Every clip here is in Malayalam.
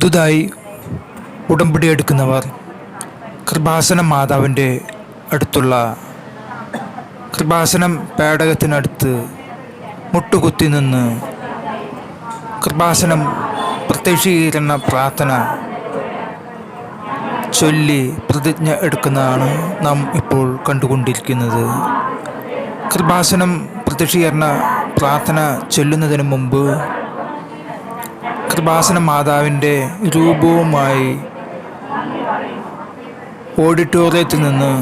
പുതുതായി ഉടമ്പടി എടുക്കുന്നവർ കൃപാസനം മാതാവിൻ്റെ അടുത്തുള്ള കൃപാസനം പേടകത്തിനടുത്ത് മുട്ടുകുത്തി നിന്ന് കൃപാസനം പ്രത്യക്ഷീകരണ പ്രാർത്ഥന ചൊല്ലി പ്രതിജ്ഞ എടുക്കുന്നതാണ് നാം ഇപ്പോൾ കണ്ടുകൊണ്ടിരിക്കുന്നത്. കൃപാസനം പ്രത്യക്ഷീകരണ പ്രാർത്ഥന ചൊല്ലുന്നതിന് മുമ്പ് കൃപാസന മാതാവിൻ്റെ രൂപവുമായി ഓഡിറ്റോറിയത്തിൽ നിന്ന്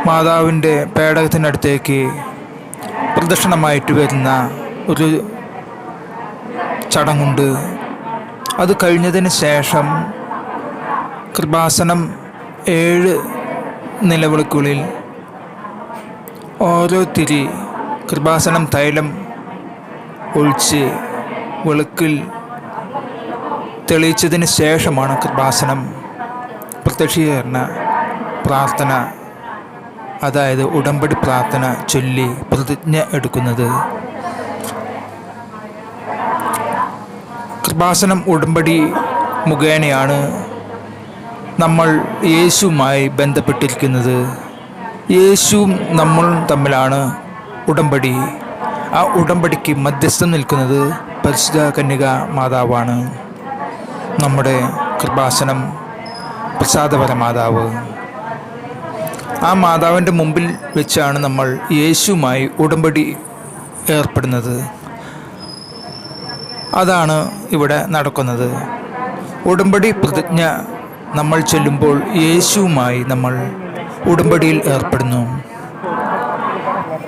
മാതാവിൻ്റെ പേടകത്തിനടുത്തേക്ക് പ്രദക്ഷിണമായിട്ട് വരുന്ന ഒരു ചടങ്ങുണ്ട്. അത് കഴിഞ്ഞതിന് ശേഷം കൃപാസനം 7 നിലവിളക്കുകളിൽ ഓരോ തിരി കൃപാസനം തൈലം ഒഴിച്ച് വിളക്കിൽ തെളിയിച്ചതിന് ശേഷമാണ് കൃപാസനം പ്രത്യക്ഷീകരണ പ്രാർത്ഥന, അതായത് ഉടമ്പടി പ്രാർത്ഥന ചൊല്ലി പ്രതിജ്ഞ എടുക്കുന്നത്. കൃപാസനം ഉടമ്പടി മുഖേനയാണ് നമ്മൾ യേശുവുമായി ബന്ധപ്പെട്ടിരിക്കുന്നത്. യേശുവും നമ്മളും തമ്മിലാണ് ഉടമ്പടി. ആ ഉടമ്പടിക്ക് മധ്യസ്ഥം നിൽക്കുന്നത് പരിശുദ്ധ കന്യക മാതാവാണ്, നമ്മുടെ കൃപാസനം പ്രസാദപര മാതാവ്. ആ മാതാവിൻ്റെ മുമ്പിൽ വെച്ചാണ് നമ്മൾ യേശുവുമായി ഉടമ്പടി ഏർപ്പെടുന്നത്. അതാണ് ഇവിടെ നടക്കുന്നത്. ഉടമ്പടി പ്രതിജ്ഞ നമ്മൾ ചൊല്ലുമ്പോൾ യേശുവുമായി നമ്മൾ ഉടമ്പടിയിൽ ഏർപ്പെടുന്നു.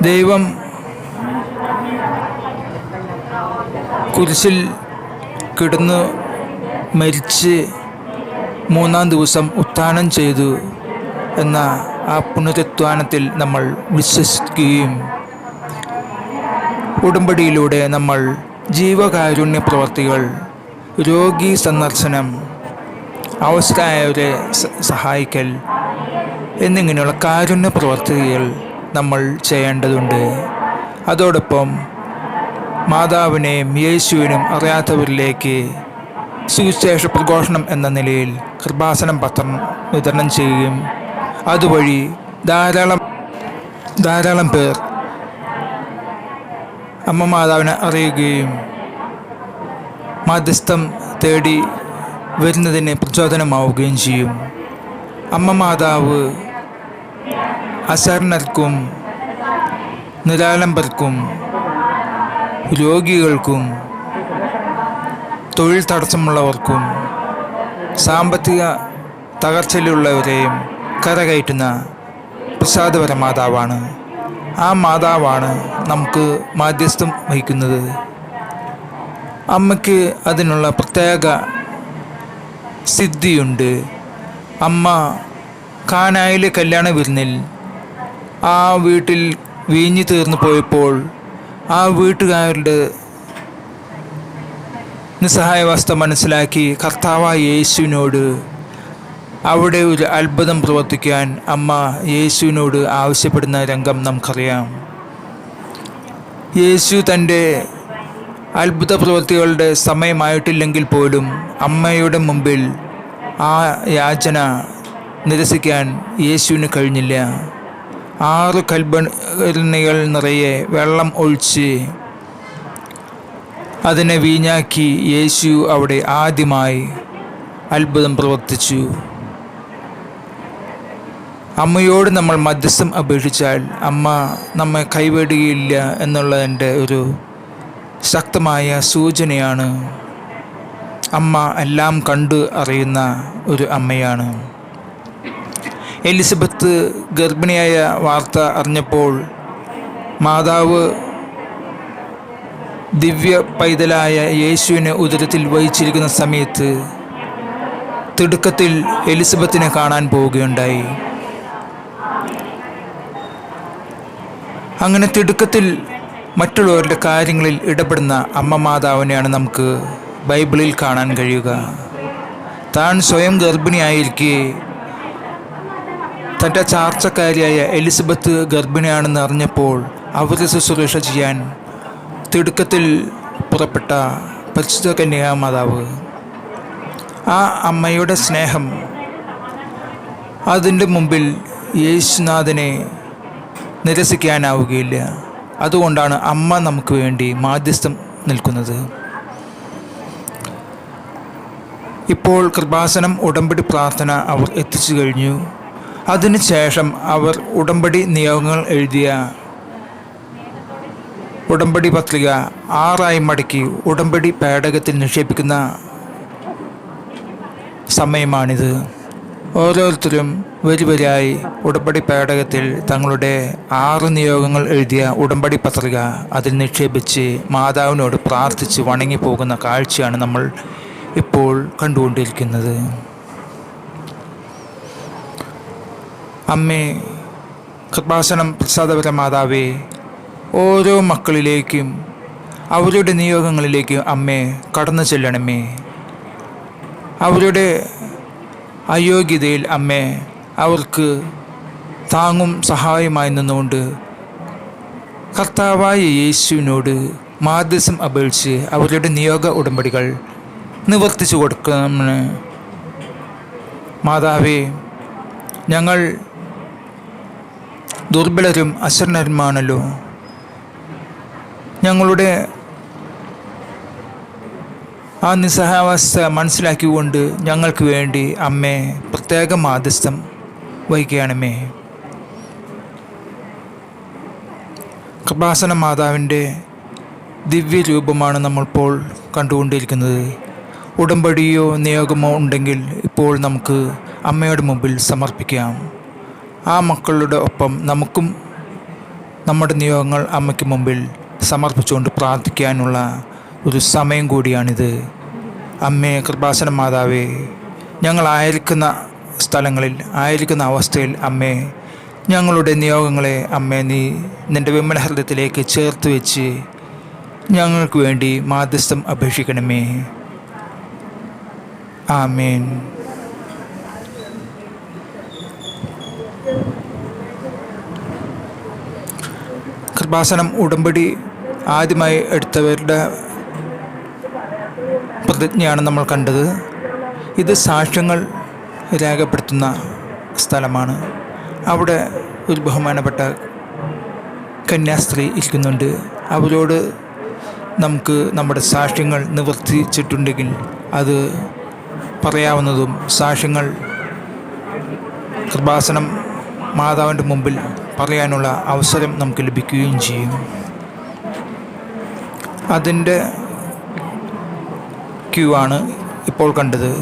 ദൈവം കുരിശിൽ കിടന്ന് മരിച്ച് 3-ാം ദിവസം ഉത്ഥാനം ചെയ്തു എന്ന ആ പുനരുത്ഥാനത്തിൽ നമ്മൾ വിശ്വസിക്കുകയും ഉടമ്പടിയിലൂടെ നമ്മൾ ജീവകാരുണ്യ പ്രവർത്തികൾ, രോഗി സന്ദർശനം, അവസ്ഥയായവരെ സഹായിക്കൽ എന്നിങ്ങനെയുള്ള കാരുണ്യ പ്രവർത്തികൾ നമ്മൾ ചെയ്യേണ്ടതുണ്ട്. അതോടൊപ്പം മാതാവിനെയും യേശുവിനും അറിയാത്തവരിലേക്ക് സുവിശേഷ പ്രഘോഷണം എന്ന നിലയിൽ കൃപാസനം പത്രം വിതരണം ചെയ്യുകയും അതുവഴി ധാരാളം പേർ അമ്മ മാതാവിനെ അറിയുകയും മധ്യസ്ഥം തേടി വരുന്നതിന് പ്രചോദനമാവുകയും ചെയ്യും. അമ്മ മാതാവ് അശരണർക്കും നിരാലംബർക്കും രോഗികൾക്കും തൊഴിൽ തടസ്സമുള്ളവർക്കും സാമ്പത്തിക തകർച്ചയിലുള്ളവരെയും കരകയറ്റുന്ന പ്രസാദപര മാതാവാണ്. ആ മാതാവാണ് നമുക്ക് മാധ്യസ്ഥം വഹിക്കുന്നത്. അമ്മയ്ക്ക് അതിനുള്ള പ്രത്യേക സിദ്ധിയുണ്ട്. അമ്മ കാനായിലെ കല്യാണ വിരുന്നിൽ ആ വീട്ടിൽ വീഞ്ഞു തീർന്നു പോയപ്പോൾ ആ വീട്ടുകാരുടെ നിസ്സഹായാവസ്ഥ മനസ്സിലാക്കി കർത്താവായ യേശുവിനോട് അവിടെ ഒരു അത്ഭുതം പ്രവർത്തിക്കാൻ അമ്മ യേശുവിനോട് ആവശ്യപ്പെടുന്ന രംഗം നമുക്കറിയാം. യേശു തൻ്റെ അത്ഭുത പ്രവൃത്തികളുടെ സമയമായിട്ടില്ലെങ്കിൽ പോലും അമ്മയുടെ മുമ്പിൽ ആ യാചന നിരസിക്കാൻ യേശുവിന് കഴിഞ്ഞില്ല. 6 കൽഭരണികൾ നിറയെ വെള്ളം ഒഴിച്ച് അതിനെ വീഞ്ഞാക്കി യേശു അവിടെ ആദ്യമായി അത്ഭുതം പ്രവർത്തിച്ചു. അമ്മയോട് നമ്മൾ മധ്യസ്ഥം അപേക്ഷിച്ചാൽ അമ്മ നമ്മെ കൈവിടുകയില്ല എന്നുള്ളതിൻ്റെ ഒരു ശക്തമായ സൂചനയാണ്. അമ്മ എല്ലാം കണ്ട് അറിയുന്ന ഒരു അമ്മയാണ്. എലിസബത്ത് ഗർഭിണിയായ വാർത്ത അറിഞ്ഞപ്പോൾ മാതാവ് ദിവ്യ പൈതലായ യേശുവിനെ ഉദരത്തിൽ വഹിച്ചിരിക്കുന്ന സമയത്ത് തിടുക്കത്തിൽ എലിസബത്തിനെ കാണാൻ പോവുകയുണ്ടായി. അങ്ങനെ തിടുക്കത്തിൽ മറ്റുള്ളവരുടെ കാര്യങ്ങളിൽ ഇടപെടുന്ന അമ്മ മാതാവിനെയാണ് നമുക്ക് ബൈബിളിൽ കാണാൻ കഴിയുക. താൻ സ്വയം ഗർഭിണിയായിരിക്കെ തൻ്റെ ചാർച്ചക്കാരിയായ എലിസബത്ത് ഗർഭിണിയാണെന്ന് അറിഞ്ഞപ്പോൾ അവരെ ശുശ്രൂഷ ചെയ്യാൻ തിടുക്കത്തിൽ പുറപ്പെട്ട പരിശുദ്ധ കന്യാമാതാവ്. ആ അമ്മയുടെ സ്നേഹം, അതിൻ്റെ മുമ്പിൽ യേശുനാഥനെ നിരസിക്കാനാവുകയില്ല. അതുകൊണ്ടാണ് അമ്മ നമുക്ക് വേണ്ടി മാധ്യസ്ഥം നിൽക്കുന്നത്. ഇപ്പോൾ കൃപാസനം ഉടമ്പടി പ്രാർത്ഥന അവർ എത്തിച്ചു കഴിഞ്ഞു. അതിനുശേഷം അവർ ഉടമ്പടി നിയോഗങ്ങൾ എഴുതിയ ഉടമ്പടി പത്രിക 6 മടക്കി ഉടമ്പടി പേടകത്തിൽ നിക്ഷേപിക്കുന്ന സമയമാണിത്. ഓരോരുത്തരും വരിവരിയായി ഉടമ്പടി പേടകത്തിൽ തങ്ങളുടെ 6 നിയോഗങ്ങൾ എഴുതിയ ഉടമ്പടി പത്രിക അതിൽ നിക്ഷേപിച്ച് മാതാവിനോട് പ്രാർത്ഥിച്ച് വണങ്ങിപ്പോകുന്ന കാഴ്ചയാണ് നമ്മൾ ഇപ്പോൾ കണ്ടുകൊണ്ടിരിക്കുന്നത്. അമ്മേ, കൃപാസനം പ്രസാദപര മാതാവേ, ഓരോ മക്കളിലേക്കും അവരുടെ നിയോഗങ്ങളിലേക്കും അമ്മേ കടന്നു ചെല്ലണമേ. അവരുടെ അയോഗ്യതയിൽ അമ്മേ അവർക്ക് താങ്ങും സഹായമായി നിന്നുകൊണ്ട് കർത്താവായ യേശുവിനോട് മാധ്യസ്ഥം അപേക്ഷിച്ച് അവരുടെ നിയോഗ ഉടമ്പടികൾ നിവർത്തിച്ചു കൊടുക്കണമെന്ന്. മാതാവേ, ഞങ്ങൾ ദുർബലരും അശരണരുമാണല്ലോ. ഞങ്ങളുടെ ആ നിസ്സഹായാവസ്ഥ മനസ്സിലാക്കിക്കൊണ്ട് ഞങ്ങൾക്ക് വേണ്ടി അമ്മേ പ്രത്യേക മാധ്യസ്ഥം വഹിക്കണമേ. കൃപാസന മാതാവിൻ്റെ ദിവ്യരൂപമാണ് നമ്മളിപ്പോൾ കണ്ടുകൊണ്ടിരിക്കുന്നത്. ഉടമ്പടിയോ നിയോഗമോ ഉണ്ടെങ്കിൽ ഇപ്പോൾ നമുക്ക് അമ്മയുടെ മുമ്പിൽ സമർപ്പിക്കാം. ആ മക്കളുടെ ഒപ്പം നമുക്കും നമ്മുടെ നിയോഗങ്ങൾ അമ്മയ്ക്ക് മുമ്പിൽ സമർപ്പിച്ചുകൊണ്ട് പ്രാർത്ഥിക്കാനുള്ള ഒരു സമയം കൂടിയാണിത്. അമ്മേ, കൃപാസന മാതാവേ, ഞങ്ങളായിരിക്കുന്ന സ്ഥലങ്ങളിൽ ആയിരിക്കുന്ന അവസ്ഥയിൽ അമ്മേ ഞങ്ങളുടെ നിയോഗങ്ങളെ അമ്മേ നീ നിൻ്റെ വിമല ഹൃദയത്തിലേക്ക് ചേർത്ത് വെച്ച് ഞങ്ങൾക്ക് വേണ്ടി മാധ്യസ്ഥം അപേക്ഷിക്കണമേ. ആമേൻ. കൃപാസനം ഉടമ്പടി ആദ്യമായി എടുത്തവരുടെ പ്രതിജ്ഞയാണ് നമ്മൾ കണ്ടത്. ഇത് സാക്ഷ്യങ്ങൾ രേഖപ്പെടുത്തുന്ന സ്ഥലമാണ്. അവിടെ ഒരു ബഹുമാനപ്പെട്ട കന്യാസ്ത്രീ ഇരിക്കുന്നുണ്ട്. അവരോട് നമുക്ക് നമ്മുടെ സാക്ഷ്യങ്ങൾ നിവർത്തിച്ചിട്ടുണ്ടെങ്കിൽ അത് പറയാവുന്നതും സാക്ഷ്യങ്ങൾ കൃപാസനം മാതാവിൻ്റെ മുമ്പിൽ പറയാനുള്ള അവസരം നമുക്ക് ലഭിക്കുകയും ചെയ്യും. അതിൻ്റെ ക്യൂ ആണ് ഇപ്പോൾ കണ്ടത്.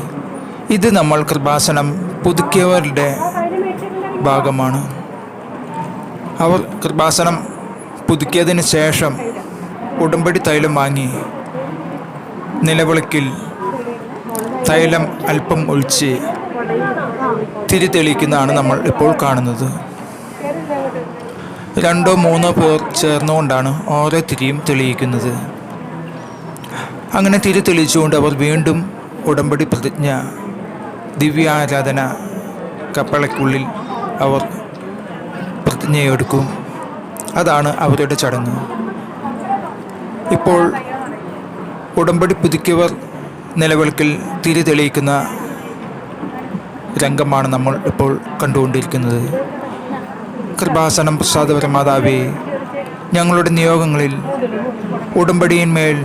ഇത് നമ്മൾ കൃപാസനം പുതുക്കിയവരുടെ ഭാഗമാണ്. അവർ കൃപാസനം പുതുക്കിയതിന് ശേഷം ഉടമ്പടി തൈലം വാങ്ങി നിലവിളക്കിൽ തൈലം അല്പം ഒഴിച്ച് തിരി തെളിയിക്കുന്നതാണ് നമ്മൾ ഇപ്പോൾ കാണുന്നത്. 2-3 പേർ ചേർന്നുകൊണ്ടാണ് ഓരോ തിരിയും തെളിയിക്കുന്നത്. അങ്ങനെ തിരി തെളിയിച്ചുകൊണ്ട് അവർ വീണ്ടും ഉടമ്പടി പ്രതിജ്ഞ ദിവ്യാരാധന കപ്പളയ്ക്കുള്ളിൽ അവർ പ്രതിജ്ഞയെടുക്കും. അതാണ് അവരുടെ ചടങ്ങ്. ഇപ്പോൾ ഉടമ്പടി പുതുക്കിയവർ നിലവിളക്കിൽ തിരി തെളിയിക്കുന്ന രംഗമാണ് നമ്മൾ ഇപ്പോൾ കണ്ടുകൊണ്ടിരിക്കുന്നത്. കൃപാസനം പ്രസാദപര മാതാവേ, ഞങ്ങളുടെ നിയോഗങ്ങളിൽ ഉടമ്പടിയിന്മേൽ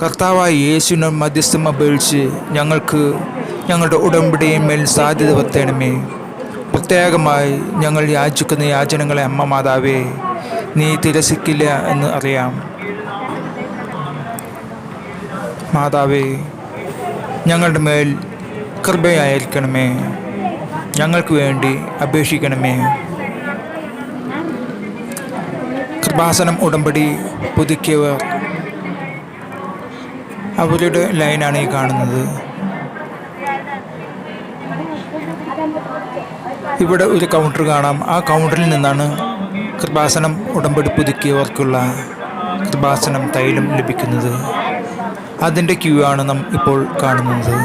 കർത്താവായ യേശുവിന് മധ്യസ്ഥം അപേക്ഷിച്ച് ഞങ്ങൾക്ക് ഞങ്ങളുടെ ഉടമ്പടിയിന്മേൽ സാധ്യത വരുത്തണമേ. പ്രത്യേകമായി ഞങ്ങൾ യാചിക്കുന്ന യാചനകളെ അമ്മ മാതാവേ നീ തിരസ്കരിക്കില്ല എന്ന് അറിയാം. മാതാവേ, ഞങ്ങളുടെ മേൽ കൃപയായിരിക്കണമേ. ഞങ്ങൾക്ക് വേണ്ടി അപേക്ഷിക്കണമേ. കൃപാസനം ഉടമ്പടി പുതുക്കിയവർ അവരുടെ ലൈനാണ് ഈ കാണുന്നത്. ഇവിടെ ഒരു കൗണ്ടർ കാണാം. ആ കൗണ്ടറിൽ നിന്നാണ് കൃപാസനം ഉടമ്പടി പുതുക്കിയവർക്കുള്ള കൃപാസനം തൈലം ലഭിക്കുന്നത്. അതിൻ്റെ ക്യൂ ആണ് നാം ഇപ്പോൾ കാണുന്നത്.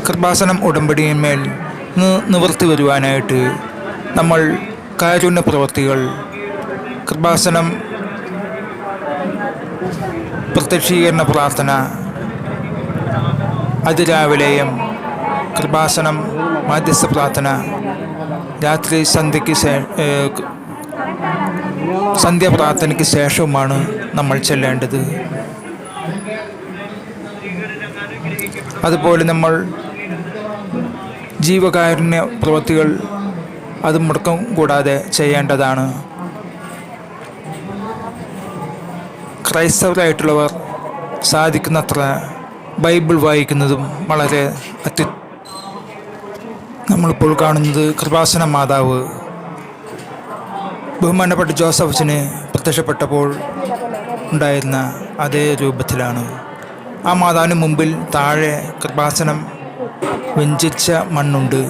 കൃപാസനം ഉടമ്പടിയിന്മേൽ നിവർത്തി വരുവാനായിട്ട് നമ്മൾ കാരുണ്യ പ്രവൃത്തികൾ കൃപാസനം പ്രത്യക്ഷീകരണ പ്രാർത്ഥന അതിരാവിലെയും, കൃപാസനം മാധ്യസ്ഥ പ്രാർത്ഥന രാത്രി സന്ധ്യാപ്രാർത്ഥനയ്ക്ക് ശേഷവുമാണ് നമ്മൾ ചെല്ലേണ്ടത്. അതുപോലെ നമ്മൾ ജീവകാരുണ്യ പ്രവൃത്തികൾ അത് മുടക്കം കൂടാതെ ചെയ്യേണ്ടതാണ്. ക്രൈസ്തവരായിട്ടുള്ളവർ സാധിക്കുന്നത്ര ബൈബിൾ വായിക്കുന്നതും വളരെ നമ്മളിപ്പോൾ കാണുന്നത് കൃപാസന മാതാവ് ബഹുമാനപ്പെട്ട ജോസഫ് അച്ഛന് പ്രത്യക്ഷപ്പെട്ടപ്പോൾ ഉണ്ടായിരുന്ന അതേ രൂപത്തിലാണ്. ആ മാതാവിന് മുമ്പിൽ താഴെ കൃപാസനം വെഞ്ചിച്ച മണ്ണുണ്ട്.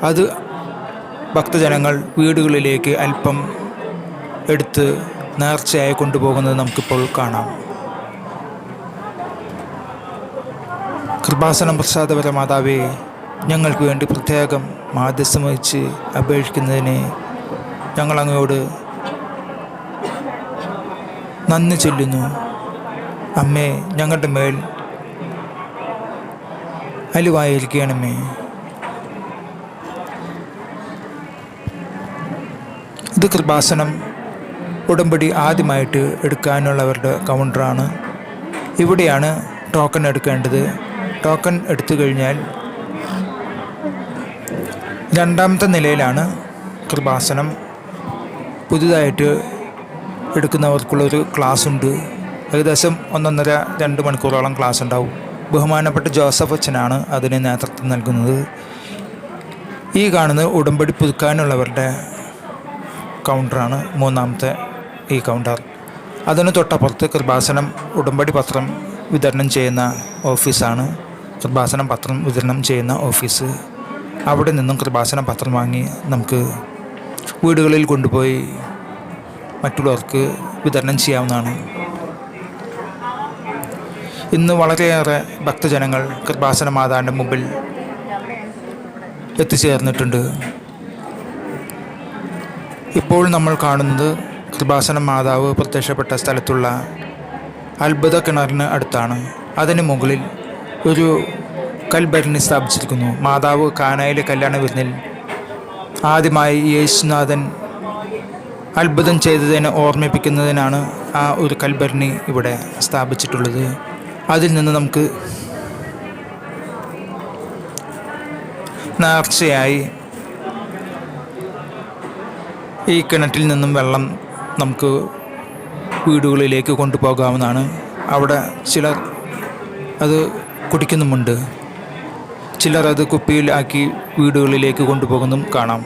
അത് ഭക്തജനങ്ങൾ വീടുകളിലേക്ക് അല്പം എടുത്ത് നേർച്ചയായി കൊണ്ടുപോകുന്നത് നമുക്കിപ്പോൾ കാണാം. കൃപാസനം പ്രസാദപര മാതാവേ, ഞങ്ങൾക്ക് വേണ്ടി പ്രത്യേകം മാധ്യസ്ഥം വഹിച്ച് അപേക്ഷിക്കുന്നതിന് ഞങ്ങൾ അങ്ങയോട് നന്ദി ചൊല്ലുന്നു. അമ്മേ, ഞങ്ങളുടെ മേൽ അലിവായിരിക്കണമേ. ഇത് കൃപാസനം ഉടമ്പടി ആദ്യമായിട്ട് എടുക്കാനുള്ളവരുടെ കൗണ്ടറാണ്. ഇവിടെയാണ് ടോക്കൺ എടുക്കേണ്ടത്. ടോക്കൺ എടുത്തു കഴിഞ്ഞാൽ രണ്ടാമത്തെ നിലയിലാണ് കൃപാസനം. പുതുതായിട്ട് എടുക്കുന്നവർക്കുള്ളൊരു ക്ലാസ് ഉണ്ട്. ഏകദേശം 1.5-2 മണിക്കൂറോളം ക്ലാസ് ഉണ്ടാവും. ബഹുമാനപ്പെട്ട ജോസഫ് അച്ഛനാണ് അതിന് നേതൃത്വം നൽകുന്നത്. ഈ കാണുന്നത് ഉടമ്പടി പുതുക്കാനുള്ളവരുടെ കൗണ്ടറാണ്, മൂന്നാമത്തെ ഈ കൗണ്ടർ. അതിന് തൊട്ടപ്പുറത്ത് കൃപാസനം ഉടമ്പടി പത്രം വിതരണം ചെയ്യുന്ന ഓഫീസാണ്. കൃപാസനം പത്രം വിതരണം ചെയ്യുന്ന ഓഫീസ്. അവിടെ നിന്നും കൃപാസന പത്രം വാങ്ങി നമുക്ക് വീടുകളിൽ കൊണ്ടുപോയി മറ്റുള്ളവർക്ക് വിതരണം ചെയ്യാവുന്നതാണ്. ഇന്ന് വളരെയേറെ ഭക്തജനങ്ങൾ കൃപാസന മാതാവിൻ്റെ മുമ്പിൽ എത്തിച്ചേർന്നിട്ടുണ്ട്. ഇപ്പോൾ നമ്മൾ കാണുന്നത് കൃപാസന മാതാവ് പ്രത്യക്ഷപ്പെട്ട സ്ഥലത്തുള്ള അത്ഭുത കിണറിന് അടുത്താണ്. അതിന് മുകളിൽ ഒരു കൽഭരണി സ്ഥാപിച്ചിരിക്കുന്നു. മാതാവ് കാനായിലെ കല്യാണ വിരുന്നിൽ ആദ്യമായി യേശുനാഥൻ അത്ഭുതം ചെയ്തതിനെ ഓർമ്മിപ്പിക്കുന്നതിനാണ് ആ ഒരു കൽഭരണി ഇവിടെ സ്ഥാപിച്ചിട്ടുള്ളത്. അതിൽ നിന്ന് നമുക്ക് നേർച്ചയായി ഈ കിണറ്റിൽ നിന്നും വെള്ളം നമുക്ക് വീടുകളിലേക്ക് കൊണ്ടുപോകാവുന്നതാണ്. അവിടെ ചിലർ അത് കുടിക്കുന്നുമുണ്ട്. ചിലർ അത് കുപ്പിയിലാക്കി വീടുകളിലേക്ക് കൊണ്ടുപോകുന്നതും കാണാം.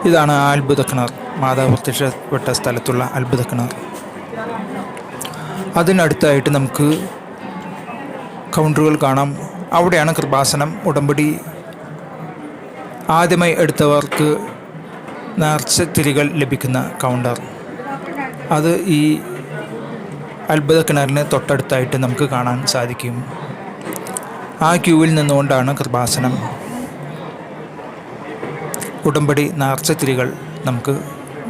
ഇതാണ് ആ അത്ഭുത കിണർ, മാതാവ് പ്രത്യക്ഷപ്പെട്ട സ്ഥലത്തുള്ള അത്ഭുത കിണർ. അതിനടുത്തായിട്ട് നമുക്ക് കൗണ്ടറുകൾ കാണാം. അവിടെയാണ് കൃപാസനം ഉടമ്പടി ആദ്യമായി എടുത്തവർക്ക് നേർച്ച തിരികൾ ലഭിക്കുന്ന കൗണ്ടർ. അത് ഈ അത്ഭുത കിണറിന് തൊട്ടടുത്തായിട്ട് നമുക്ക് കാണാൻ സാധിക്കും. ആ ക്യൂവിൽ നിന്നുകൊണ്ടാണ് കൃപാസനം ഉടമ്പടി നേർച്ച തിരികൾ നമുക്ക്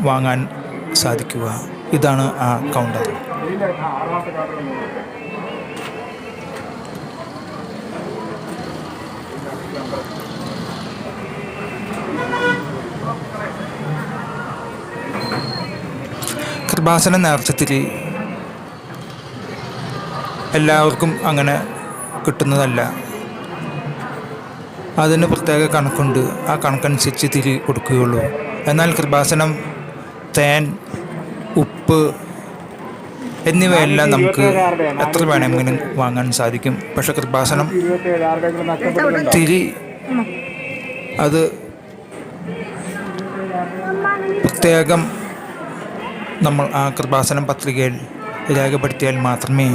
വാങ്ങാൻ സാധിക്കുക. ഇതാണ് ആ കൗണ്ടർ. കൃപാസന നേർച്ചത്തിരി എല്ലാവർക്കും അങ്ങനെ കിട്ടുന്നതല്ല. അതിന് പ്രത്യേക കണക്കുണ്ട്. ആ കണക്കനുസരിച്ച് തിരി കൊടുക്കുകയുള്ളൂ. എന്നാൽ കൃപാസനം തേൻ, ഉപ്പ് എന്നിവയെല്ലാം നമുക്ക് എത്ര വേണമെങ്കിലും വാങ്ങാൻ സാധിക്കും. പക്ഷെ കൃപാസനം തിരി അത് പ്രത്യേകം നമ്മൾ ആ കൃപാസനം പത്രികയിൽ രേഖപ്പെടുത്തിയാൽ മാത്രമേ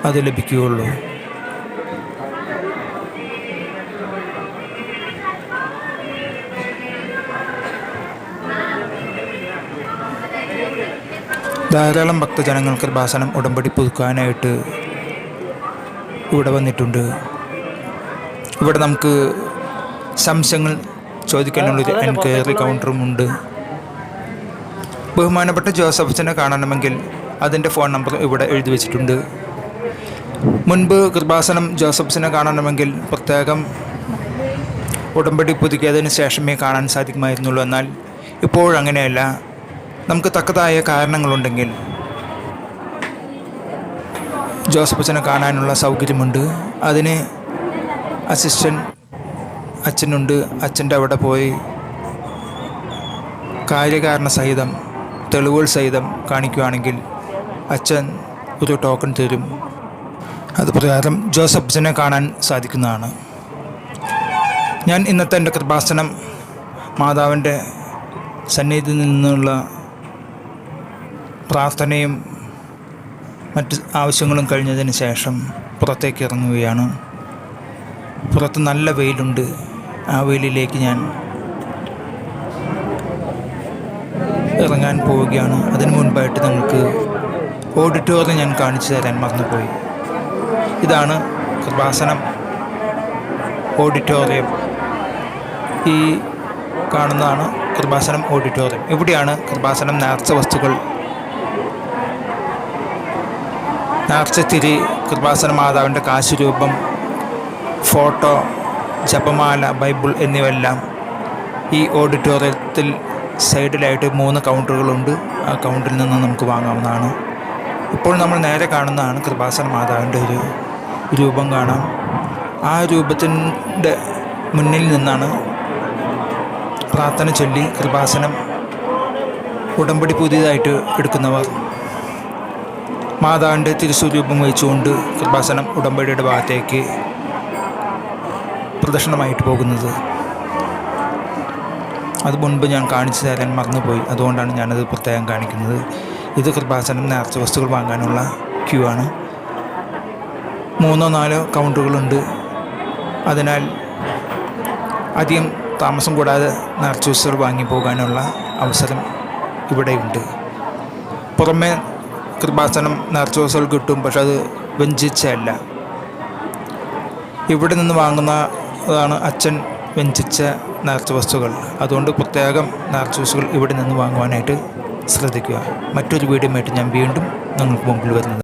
അത് ലഭിക്കുകയുള്ളൂ. ധാരാളം ഭക്തജനങ്ങൾ കൃപാസനം ഉടമ്പടി പുതുക്കാനായിട്ട് ഇവിടെ വന്നിട്ടുണ്ട്. ഇവിടെ നമുക്ക് സംശയങ്ങൾ ചോദിക്കാനുള്ളൊരു എൻക്വയറി കൗണ്ടറുമുണ്ട്. ബഹുമാനപ്പെട്ട ജോസഫ് അച്ഛനെ കാണണമെങ്കിൽ അതിൻ്റെ ഫോൺ നമ്പർ ഇവിടെ എഴുതി വച്ചിട്ടുണ്ട്. മുൻപ് കൃപാസനം ജോസഫ് അച്ഛനെ കാണണമെങ്കിൽ പ്രത്യേകം ഉടമ്പടി പുതുക്കിയതിന് ശേഷമേ കാണാൻ സാധിക്കുമായിരുന്നുള്ളൂ. എന്നാൽ ഇപ്പോഴങ്ങനെയല്ല. നമുക്ക് തക്കതായ കാരണങ്ങളുണ്ടെങ്കിൽ ജോസഫ് അച്ഛനെ കാണാനുള്ള സൗകര്യമുണ്ട്. അതിന് അസിസ്റ്റൻ്റ് അച്ഛനുണ്ട്. അച്ഛൻ്റെ അവിടെ പോയി കാര്യകാരണ സഹിതം തെളിവുകൾ സഹിതം കാണിക്കുകയാണെങ്കിൽ അച്ഛൻ ഒരു ടോക്കൺ തരും. അത് പ്രകാരം ജോസഫ് അച്ഛനെ കാണാൻ സാധിക്കുന്നതാണ്. ഞാൻ ഇന്നത്തെ എൻ്റെ കൃപാസനം മാതാവിൻ്റെ സന്നിധിയിൽ നിന്നുള്ള പ്രാർത്ഥനയും മറ്റ് ആവശ്യങ്ങളും കഴിഞ്ഞതിന് ശേഷം പുറത്തേക്ക് ഇറങ്ങുകയാണ്. പുറത്ത് നല്ല വെയിലുണ്ട്. ആ വെയിലിലേക്ക് ഞാൻ ഇറങ്ങാൻ പോവുകയാണ്. അതിനു മുൻപായിട്ട് നിങ്ങൾക്ക് ഓഡിറ്റോറിയം ഞാൻ കാണിച്ചു തരാൻ മറന്നുപോയി. ഇതാണ് കൃപാസനം ഓഡിറ്റോറിയം. ഈ കാണുന്നതാണ് കൃപാസനം ഓഡിറ്റോറിയം. ഇവിടെയാണ് കൃപാസനം നേർച്ച വസ്തുക്കൾ, നേർച്ചത്തിരി, കൃപാസന മാതാവിൻ്റെ കാശുരൂപം, ഫോട്ടോ, ജപമാല, ബൈബിൾ എന്നിവയെല്ലാം ഈ ഓഡിറ്റോറിയത്തിൽ സൈഡിലായിട്ട് 3 കൗണ്ടറുകളുണ്ട്. ആ കൗണ്ടറിൽ നിന്ന് നമുക്ക് വാങ്ങാവുന്നതാണ്. ഇപ്പോൾ നമ്മൾ നേരെ കാണുന്നതാണ് കൃപാസന മാതാവിൻ്റെ ഒരു രൂപം കാണാം. ആ രൂപത്തിൻ്റെ മുന്നിൽ നിന്നാണ് പ്രാർത്ഥന ചൊല്ലി കൃപാസനം ഉടമ്പടി പുതിയതായിട്ട് എടുക്കുന്നവർ മാതാവിൻ്റെ തിരുസ്വരൂപം വഹിച്ചുകൊണ്ട് കൃപാസനം ഉടമ്പടിയുടെ ഭാഗത്തേക്ക് പ്രദക്ഷിണമായിട്ട് പോകുന്നത്. അത് മുൻപ് ഞാൻ കാണിച്ചു തരാൻ മറന്നുപോയി. അതുകൊണ്ടാണ് ഞാനത് പ്രത്യേകം കാണിക്കുന്നത്. ഇത് കൃപാസനം നേർച്ച വസ്തുക്കൾ വാങ്ങാനുള്ള ക്യൂ ആണ്. 3-4 കൗണ്ടറുകളുണ്ട്. അതിനാൽ അധികം താമസം കൂടാതെ നേർച്ച വസ്തുക്കൾ വാങ്ങി പോകാനുള്ള അവസരം ഇവിടെയുണ്ട്. പുറമേ കൃപാസനം നേർച്ച വസ്തുക്കൾ കിട്ടും, പക്ഷെ അത് വ്യഞ്ചിച്ചല്ല. ഇവിടെ നിന്ന് വാങ്ങുന്നതാണ് അച്ഛൻ വ്യഞ്ചിച്ച നേർച്ച വസ്തുക്കൾ. അതുകൊണ്ട് പ്രത്യേകം നേർച്ച വസ്തുക്കൾ ഇവിടെ നിന്ന് വാങ്ങുവാനായിട്ട് ശ്രദ്ധിക്കുക. മറ്റൊരു വീഡിയോയുമായിട്ട് ഞാൻ വീണ്ടും നിങ്ങൾക്ക് മുമ്പിൽ വരുന്നത്.